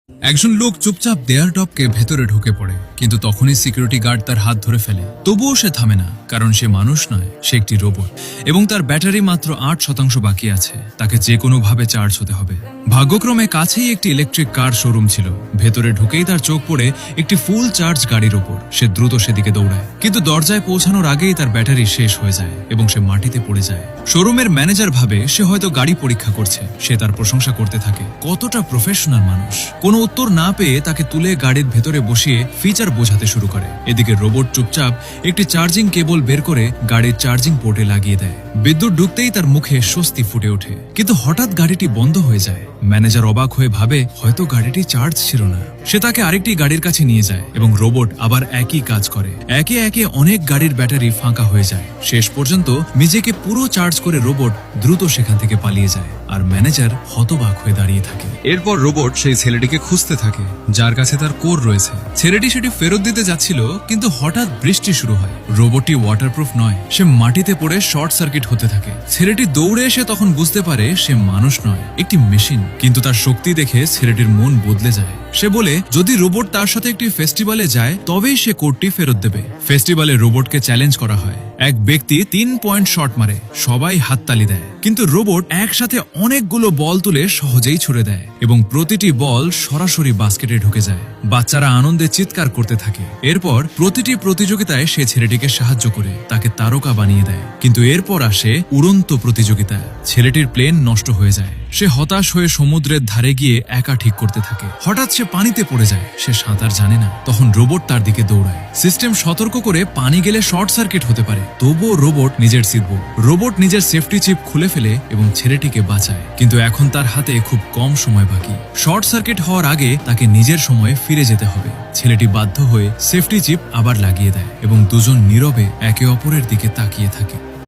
একজন লোক চুপচাপ দেয়ার টপকে ভেতরে ঢুকে পড়ে, কিন্তু তখনই সিকিউরিটি গার্ড তার হাত ধরে ফেলে। তবুও সে থামে না, কারণ সে মানুষ নয়, সে একটি রোবট এবং তার ব্যাটারি মাত্র 8% বাকি আছে। তাকে যে কোনো ভাবে চার্জ হতে হবে। ভাগ্যক্রমে কাছেই একটি ইলেকট্রিক কার শোরুম ছিল। ভেতরে ঢুকেই তার চোখ পড়ে একটি ফুল চার্জ গাড়ির ওপর। সে দ্রুত সেদিকে দৌড়ায়, কিন্তু দরজায় পৌঁছানোর আগেই তার ব্যাটারি শেষ হয়ে যায় এবং সে মাটিতে পড়ে যায়। শোরুমের ম্যানেজার ভাবে সে হয়তো গাড়ি পরীক্ষা করছে। সে তার প্রশংসা করতে থাকে, কতটা প্রফেশনাল মানুষ। কোনো উত্তর না পেয়ে তাকে তুলে গাড়ির ভেতরে বসিয়ে ফিচার বোঝাতে শুরু করে। এদিকে রোবট চুপচাপ একটি চার্জিং কেবল বের করে গাড়ির চার্জিং পোর্টে লাগিয়ে দেয়। বিদ্যুৎ ঢুকতেই তার মুখে স্বস্তি ফুটে ওঠে, কিন্তু হঠাৎ গাড়িটি বন্ধ হয়ে যায়। ম্যানেজার অবাক হয়ে ভাবে হয়তো গাড়িটি চার্জ ছিল না। সে তাকে আরেকটি গাড়ির কাছে নিয়ে যায় এবং রোবট আবার একই কাজ করে। একে একে অনেক গাড়ির ব্যাটারি ফাঁকা হয়ে যায়। শেষ পর্যন্ত নিজেকে পুরো চার্জ করে রোবট দ্রুত সেখান থেকে পালিয়ে যায়, আর ম্যানেজার হতবাক হয়ে দাঁড়িয়ে থাকে। এরপর রোবট সেই ছেলেটিকে খুঁজতে থাকে, যার কাছে তার কোর রয়েছে। ছেলেটি সেটি ফেরত দিতে যাচ্ছিল, কিন্তু হঠাৎ বৃষ্টি শুরু হয়। রোবটটি ওয়াটারপ্রুফ নয়, সে মাটিতে পড়ে শর্ট সার্কিট হতে থাকে। ছেলেটি দৌড়ে এসে তখন বুঝতে পারে সে মানুষ নয়, একটি মেশিন। কিন্তু তার শক্তি দেখে ছেলেটির মন বদলে যায়। সে বলে যদি রোবট তার সাথে একটি ফেস্টিভ্যালে যায় তবেই সে কোডটি ফেরত দেবে। ফেস্টিভ্যালে রোবটকে চ্যালেঞ্জ করা হয়। এক ব্যক্তি 3 পয়েন্ট শট মারে, সবাই হাততালি দেয়। কিন্তু রোবট একসাথে অনেকগুলো বল তুলে সহজেই ছুড়ে দেয় এবং প্রতিটি বল সরাসরি বাস্কেটে ঢুকে যায়। বাচ্চারা আনন্দে চিৎকার করতে থাকে। এরপর প্রতিটি প্রতিযোগিতায় সে ছেলেটিকে সাহায্য করে তাকে তারকা বানিয়ে দেয়। কিন্তু এরপর আসে উড়ন্ত প্রতিযোগিতা। ছেলেটির প্লেন নষ্ট হয়ে যায়। সে হতাশ হয়ে সমুদ্রের ধারে গিয়ে একা ঠিক করতে থাকে। হঠাৎ সে পানিতে পড়ে যায়। সে সাঁতার জানে না। তখন রোবট তার দিকে দৌড়ায়। সিস্টেম সতর্ক করে পানি গেলে শর্ট সার্কিট হতে পারে। তবুও রোবট নিজের সেফটি চিপ খুলে ফেলে এবং ছেলেটিকে বাঁচায়। কিন্তু এখন তার হাতে খুব কম সময় বাকি। শর্ট সার্কিট হওয়ার আগে তাকে নিজের সময়ে ফিরে যেতে হবে। ছেলেটি বাধ্য হয়ে সেফটি চিপ আবার লাগিয়ে দেয় এবং দুজন নীরবে একে অপরের দিকে তাকিয়ে থাকে।